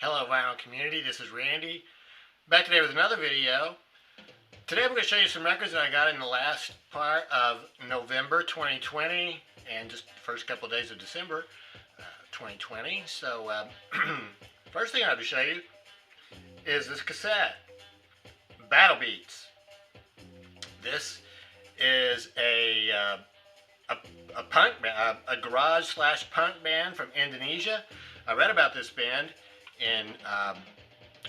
Hello vinyl community, this is Randy. Back today with another video. Today I'm going to show you some records that I got in the last part of November 2020 and just the first couple of days of December 2020. So first thing I have to show you is this cassette, Battle Beats. This is a punk, a garage slash punk band from Indonesia. I read about this band in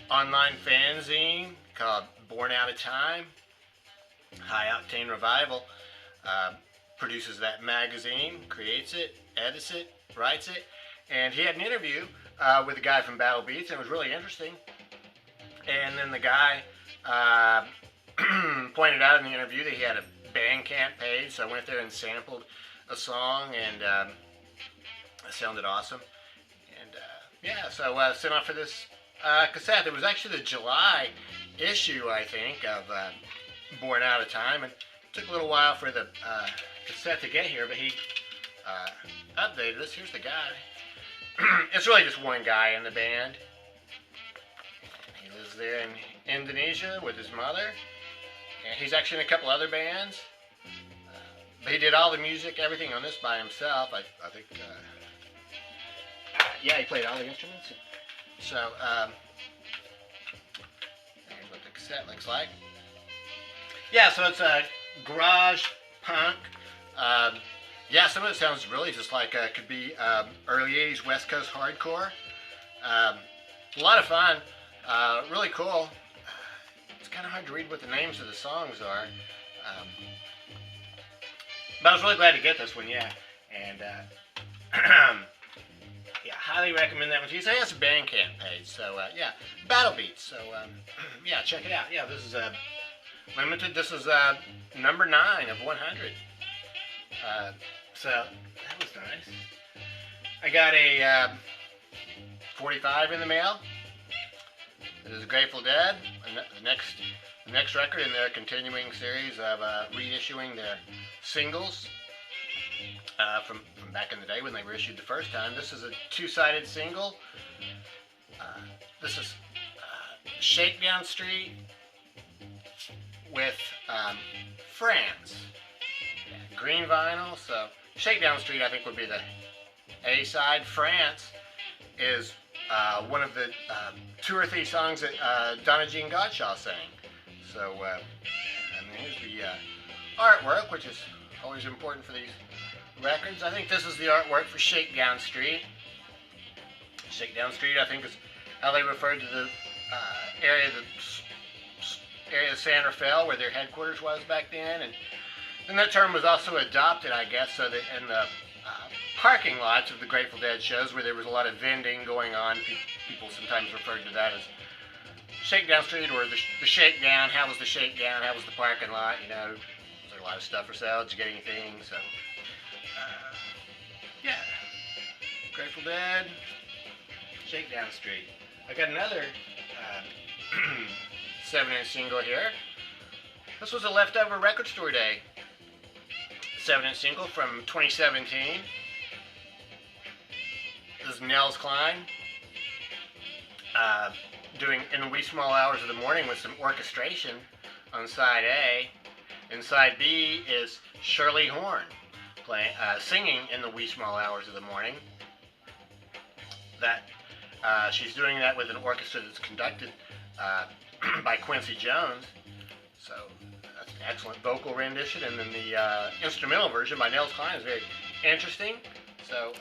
online fanzine called Born Out of Time. High Octane Revival produces that magazine, creates it, edits it, writes it, and he had an interview with a guy from Battle Beats, and it was really interesting. And then the guy pointed out in the interview that he had a Bandcamp page, so I went there and sampled a song, and it sounded awesome. And yeah, so sent off for this cassette. It was actually the July issue, I think, of Born Out of Time, and it took a little while for the cassette to get here, but he updated us. Here's the guy. It's really just one guy in the band. He lives there in Indonesia with his mother. And he's actually in a couple other bands. But he did all the music, everything on this by himself. I think, yeah, he played all the instruments. So, here's what the cassette looks like. Yeah, so it's a garage punk. Yeah, some of it sounds really just like could be early 80s West Coast hardcore. A lot of fun. Really cool. It's kind of hard to read what the names of the songs are. But I was really glad to get this one, yeah. And yeah, highly recommend that one to you. So that's a Bandcamp page. So yeah, Battle Beats. So yeah, check it out. Yeah, this is limited. This is number 9 of 100. So that was nice. I got a 45 in the mail. This is Grateful Dead. The next record in their continuing series of reissuing their singles from back in the day when they were issued the first time. This is a two-sided single. This is Shakedown Street with France. Yeah, green vinyl. So Shakedown Street, I think, would be the A-side. France is one of the 2 or 3 songs that Donna Jean Godchaux sang. So, and here's the artwork, which is always important for these records. I think this is the artwork for Shakedown Street. Shakedown Street, I think, is how they referred to the area of San Rafael, where their headquarters was back then. And that term was also adopted, I guess, so that in the parking lots of the Grateful Dead shows where there was a lot of vending going on, people sometimes referred to that as Shakedown Street, or the shakedown. How was the shakedown? How was the parking lot? You know, was there a lot of stuff for sale? Did you get anything? So, yeah, Grateful Dead, Shakedown Street. I got another 7-inch single here. This was a leftover record store day 7-inch single from 2017. This is Nels Cline doing In the Wee Small Hours of the Morning with some orchestration on side A. And side B is Shirley Horn singing In the Wee Small Hours of the Morning. That she's doing that with an orchestra that's conducted by Quincy Jones. So that's an excellent vocal rendition. And then the instrumental version by Nels Cline is very interesting. So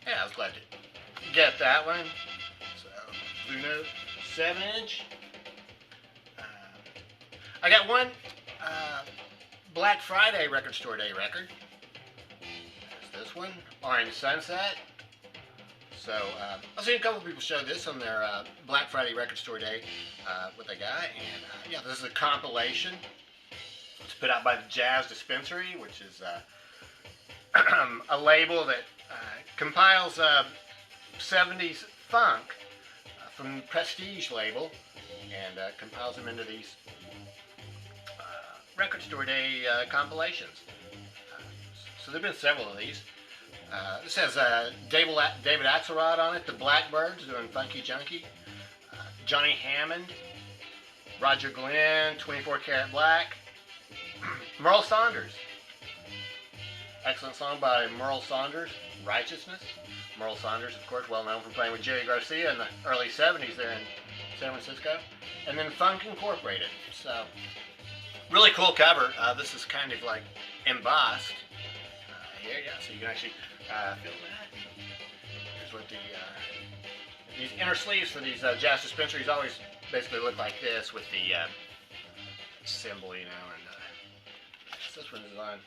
yeah, I was glad to get that one. So, Blue Note 7-inch. I got one Black Friday Record Store Day record. There's this one, Orange Sunset. So, I've seen a couple of people show this on their Black Friday Record Store Day with a guy. And yeah, this is a compilation. It's put out by the Jazz Dispensary, which is a label that compiles 70s funk from the Prestige label, and compiles them into these Record Store Day compilations. So there have been several of these. This has David Axelrod on it, the Blackbirds doing Funky Junkie, Johnny Hammond, Roger Glenn, 24 Karat Black, Merle Saunders. Excellent song by Merle Saunders, Righteousness. Merle Saunders, of course, well known for playing with Jerry Garcia in the early 70s there in San Francisco. And then Funk Incorporated. So, really cool cover. This is kind of like embossed. Here, yeah, so you can actually feel that. Here's what these inner sleeves for these jazz dispensaries always basically look like this with the symbol, you know. And this one is on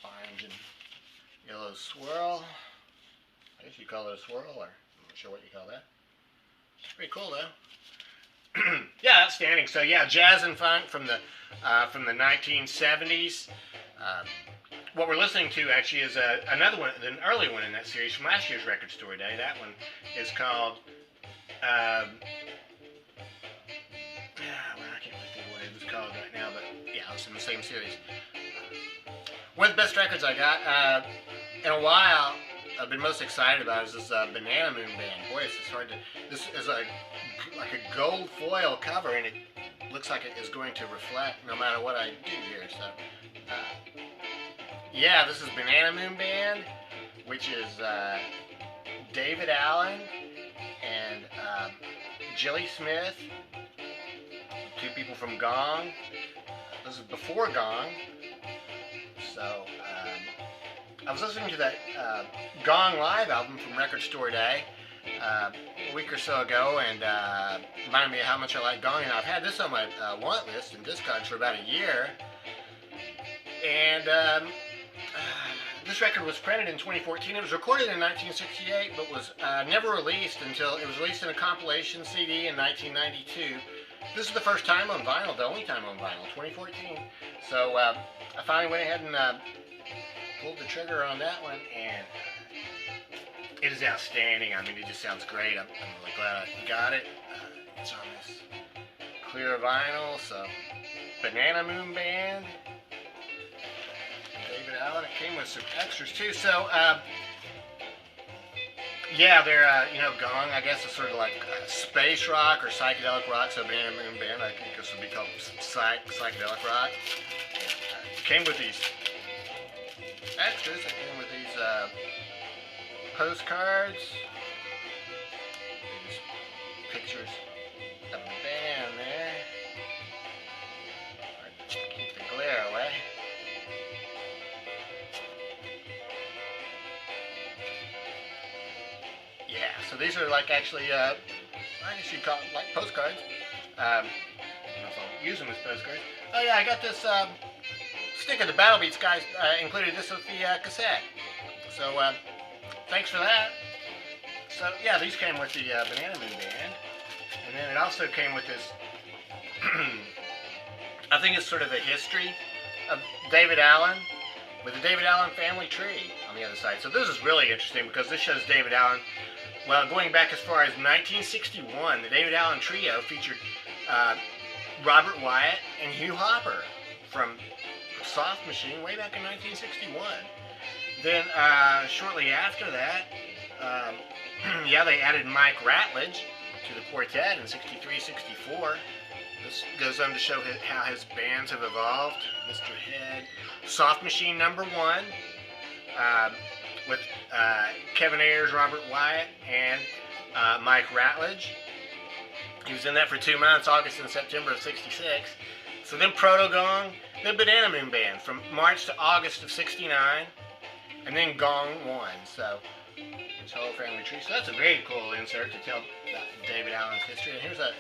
orange and yellow swirl. I guess you call it a swirl, or I'm not sure what you call that. It's pretty cool, though. Yeah, outstanding. So yeah, jazz and funk from the 1970s. What we're listening to actually is another one, an early one in that series from last year's Record Store Day. That one is called. Well, I can't think of what it was called right now, but yeah, it was in the same series. One of the best records I got in a while, I've been most excited about is this Banana Moon Band. Boy, it's hard to. This is like a gold foil cover, and it looks like it is going to reflect no matter what I do here. So, yeah, this is Banana Moon Band, which is David Allen and Jilly Smith, two people from Gong. This is before Gong. So, I was listening to that Gong Live album from Record Store Day a week or so ago, and reminded me of how much I like Gong. And I've had this on my want list and Discogs for about a year. And this record was printed in 2014. It was recorded in 1968, but was never released until it was released in a compilation CD in 1992. This is the first time on vinyl, the only time on vinyl, 2014. So I finally went ahead and pulled the trigger on that one, and it is outstanding. I mean, it just sounds great. I'm really glad I got it. It's on this clear vinyl, so Banana Moon Band, David Allen. It came with some extras too. So, yeah, they're Gong. I guess it's sort of like space rock or psychedelic rock. So Banana Moon Band, I think this would be called psychedelic rock. It came with these extras. It came with these postcards, these pictures of the band there. Keep the glare away. Yeah, so these are like actually, I guess you'd call it like postcards. I don't know if I'll use them as postcards. Oh yeah, I got this sticker. The Battle Beats guys included this with the cassette. So thanks for that. So yeah, these came with the Banana Moon Band, and then it also came with this. I think it's sort of a history of David Allen with the David Allen family tree on the other side. So this is really interesting because this shows David Allen. Well, going back as far as 1961, the David Allen Trio featured Robert Wyatt and Hugh Hopper from Soft Machine way back in 1961. Then shortly after that, yeah, they added Mike Ratledge to the quartet in 63, 64. This goes on to show how his bands have evolved. Mr. Head, Soft Machine #1, with Kevin Ayers, Robert Wyatt, and Mike Ratledge. He was in that for 2 months, August and September of 66. So then Proto-Gong, then Banana Moon Band from March to August of 69, and then Gong 1. So his whole family tree. So that's a very cool insert to tell about David Allen's history. And here's a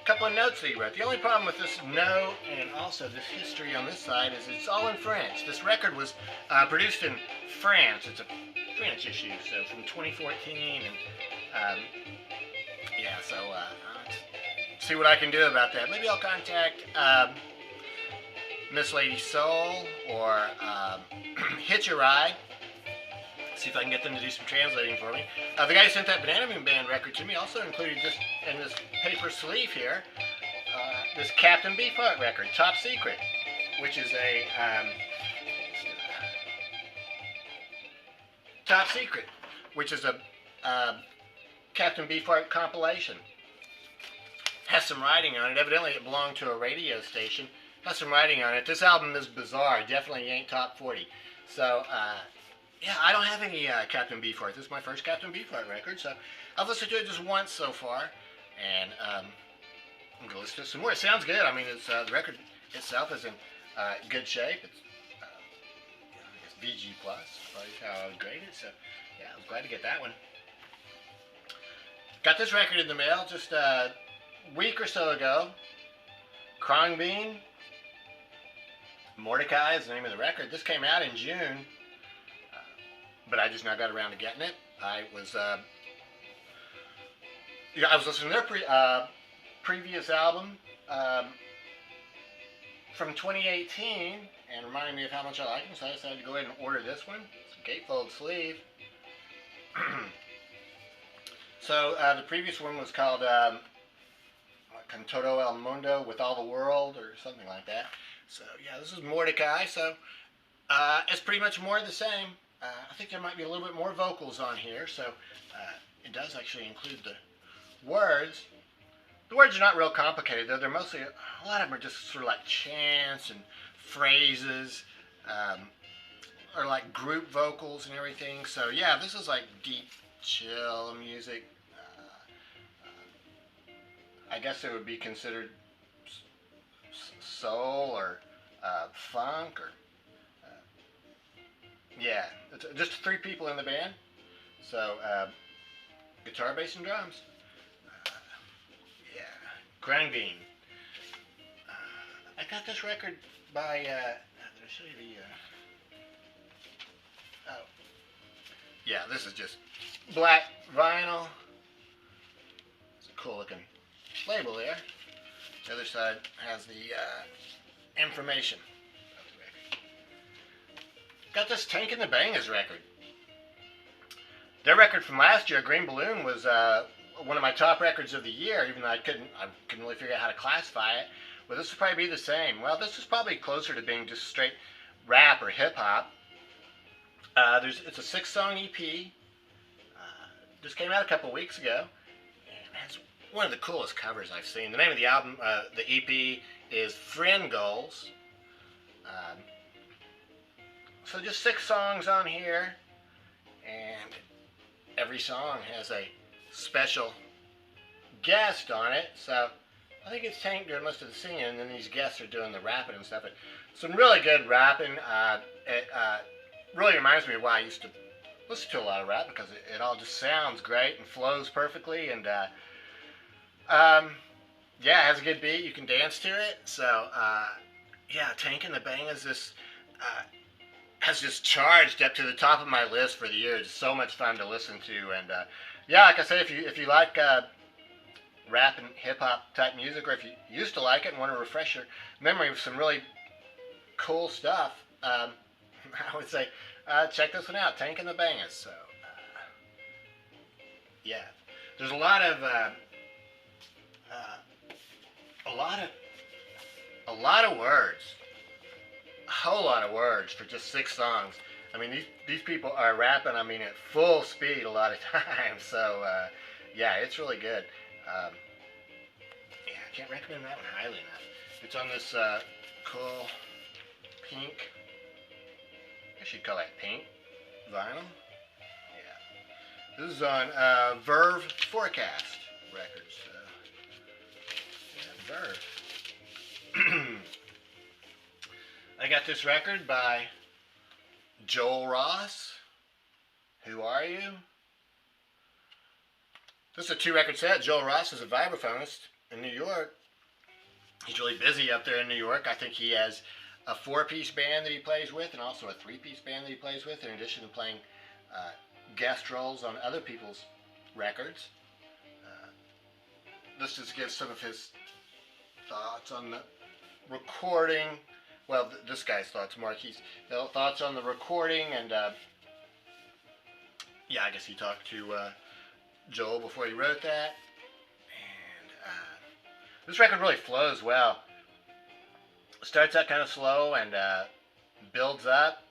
couple of notes that he wrote. The only problem with this note and also this history on this side is it's all in French. This record was produced in France. It's a French issue, so from 2014. And yeah, so let's see what I can do about that. Maybe I'll contact Miss Lady Soul or Hitch a Ride. See if I can get them to do some translating for me. The guy who sent that Banana Moon Band record to me also included this in this paper sleeve here, this Captain Beefheart record, Top Secret, which is a Top Secret, which is a Captain Beefheart compilation. Has some writing on it. Evidently it belonged to a radio station. Has some writing on it. This album is bizarre. Definitely ain't top 40. So, yeah, I don't have any Captain Beefheart. This is my first Captain Beefheart record, so I've listened to it just once so far, and I'm going to listen to it some more. It sounds good. I mean, it's the record itself is in good shape. It's I guess VG+, probably how I would grade it, so yeah, I was glad to get that one. Got this record in the mail just a week or so ago. Crong, Mordecai is the name of the record. This came out in June, but I just now got around to getting it. I was listening to their previous album from 2018, and reminding me of how much I like them, so I decided to go ahead and order this one. It's a gatefold sleeve. So the previous one was called Con Todo El Mundo, With All the World, or something like that. So yeah, this is Mordecai. So it's pretty much more of the same. I think there might be a little bit more vocals on here. So it does actually include the words. The words are not real complicated though. They're mostly, a lot of them are just sort of like chants and phrases, or like group vocals and everything. So yeah, this is like deep, chill music. I guess it would be considered soul or funk, or yeah, it's just 3 people in the band. So guitar, bass, and drums. Yeah, Crong. I got this record by. Did I show you the? Oh, yeah, this is just black vinyl. It's a cool looking label there. The other side has the information of the record. Got this Tank and the Bangas record. Their record from last year, Green Balloon, was one of my top records of the year, even though I couldn't really figure out how to classify it. But this would probably be the same. Well, this is probably closer to being just straight rap or hip hop. It's a 6-song EP. Just came out a couple weeks ago. It's one of the coolest covers I've seen. The name of the album, the EP, is Friend Goals. So just 6 songs on here, and every song has a special guest on it. So I think it's Tank doing most of the singing, and then these guests are doing the rapping and stuff. But some really good rapping. It really reminds me of why I used to listen to a lot of rap, because it all just sounds great and flows perfectly, and yeah, it has a good beat. You can dance to it. So yeah, Tank and the Bangas has just charged up to the top of my list for the year. It's so much fun to listen to, and yeah, like I say, if you like rap and hip hop type music, or if you used to like it and want to refresh your memory of some really cool stuff, I would say check this one out, Tank and the Bangas. So yeah, there's a lot of words, a whole lot of words for just 6 songs. I mean, these people are rapping, I mean, at full speed a lot of times. So yeah, it's really good. Yeah, I can't recommend that one highly enough. It's on this cool pink, I should call that pink vinyl. Yeah, this is on Verve Forecast Records. Yeah, Verve. I got this record by Joel Ross. Who Are You? This is a 2-record set. Joel Ross is a vibraphonist in New York. He's really busy up there in New York. I think he has a 4-piece band that he plays with, and also a 3-piece band that he plays with, in addition to playing guest roles on other people's records. This just gives some of his thoughts on the recording. Well, this guy's thoughts, Marquis. Thoughts on the recording, and yeah, I guess he talked to Joel before he wrote that. And this record really flows well. It starts out kind of slow and builds up.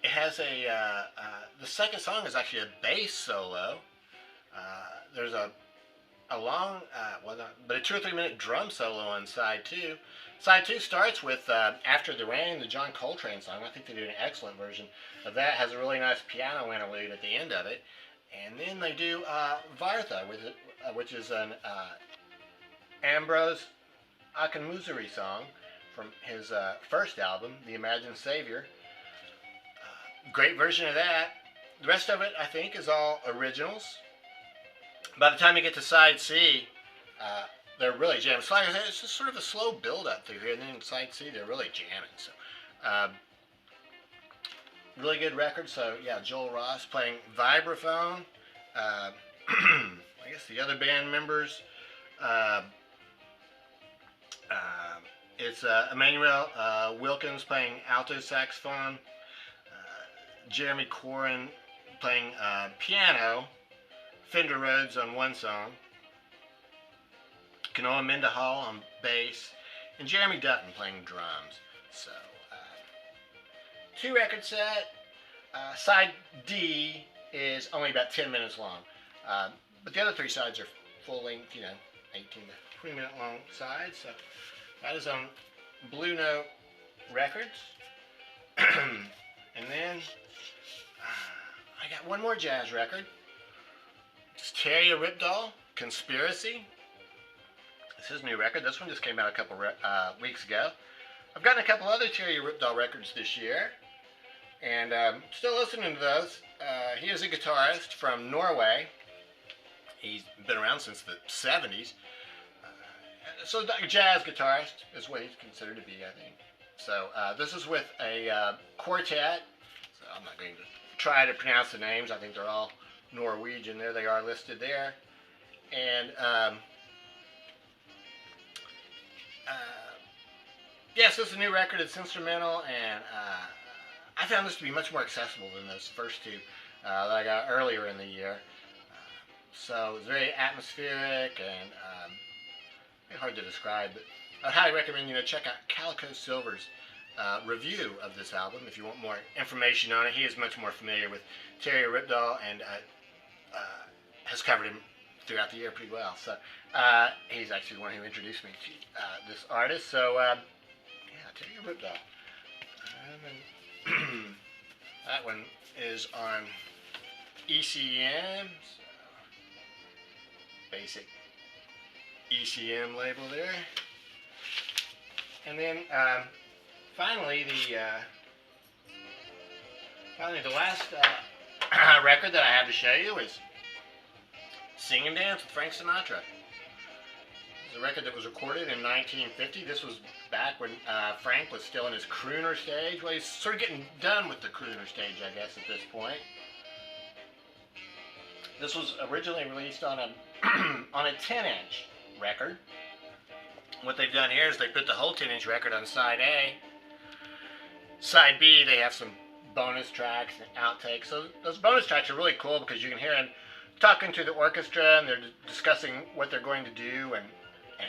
it has the second song is actually a bass solo. There's a long, but a 2 or 3 minute drum solo on side two. Side two starts with After the Rain, the John Coltrane song. I think they did an excellent version of that. It has a really nice piano interlude at the end of it. And then they do Vartha, which is an Ambrose Akinmusiri song from his first album, The Imagined Savior. Great version of that. The rest of it, I think, is all originals. By the time you get to side C, they're really jamming. So like I said, it's just sort of a slow build-up through here, and then side C, they're really jamming. So, really good record. So, yeah, Joel Ross playing vibraphone. I guess the other band members, it's Emmanuel Wilkins playing alto saxophone, Jeremy Corin playing piano, Fender Rhodes on one song, Kanoa Mendahal on bass, and Jeremy Dutton playing drums. So, 2-record set. Side D is only about 10 minutes long. But the other 3 sides are full length, 18 to 20 minute long sides. So that is on Blue Note Records. And then I got one more jazz record. It's Terry Ripdahl, Conspiracy. It's his new record. This one just came out a couple weeks ago. I've gotten a couple other Terry Ripdahl records this year, and still listening to those. He is a guitarist from Norway. He's been around since the 70s. So a jazz guitarist is what he's considered to be, I think. So this is with a quartet. So I'm not going to try to pronounce the names. I think they're all Norwegian. There they are listed there. And yes, this is a new record. It's instrumental, and I found this to be much more accessible than those first 2 that I got earlier in the year. So it's very atmospheric and hard to describe, but I highly recommend check out Calico Silver's review of this album if you want more information on it. He is much more familiar with Terry Ripdahl and has covered him throughout the year pretty well. So he's actually the one who introduced me to this artist. So yeah, Terry Ripdahl. That one is on ECM. So basic ECM label there. And then finally the last record that I have to show you is Sing and Dance with Frank Sinatra. It's a record that was recorded in 1950. This was back when Frank was still in his crooner stage. Well, he's sort of getting done with the crooner stage, I guess, at this point. This was originally released on a on a 10-inch record. What they've done here is they put the whole 10-inch record on side A. Side B, they have some bonus tracks and outtakes. So those bonus tracks are really cool because you can hear them talking to the orchestra, and they're discussing what they're going to do and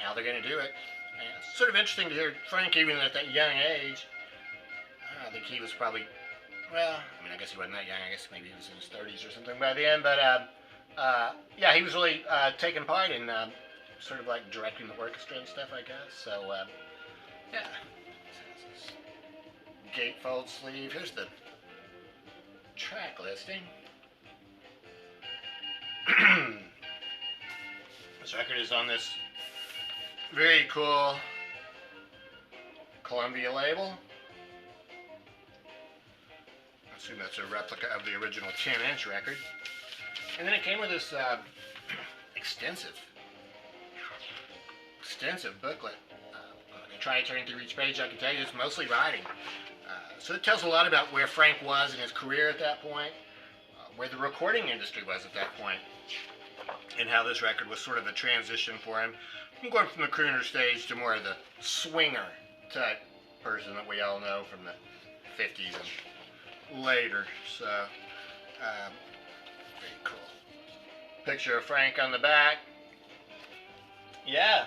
how they're going to do it. And it's sort of interesting to hear Frank, even at that young age. I think he was probably, well, I mean, I guess he wasn't that young. I guess maybe he was in his 30s or something by the end. But yeah, he was really taking part in sort of like directing the orchestra and stuff, I guess. So yeah, gatefold sleeve. Here's the track listing. This record is on this very cool Columbia label. I assume that's a replica of the original 10-inch record. And then it came with this extensive booklet. I try to turn through each page. I can tell you it's mostly writing. So it tells a lot about where Frank was in his career at that point, where the recording industry was at that point, and how this record was sort of a transition for him from going from the crooner stage to more of the swinger type person that we all know from the 50s and later. So, very cool. Picture of Frank on the back. Yeah.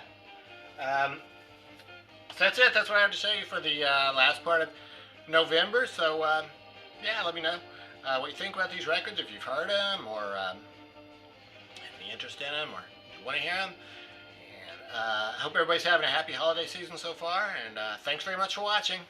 So that's it. That's what I have to show you for the last part of November. So yeah, let me know what you think about these records, if you've heard them, or have any interest in them, or you want to hear them. And I hope everybody's having a happy holiday season so far, and thanks very much for watching.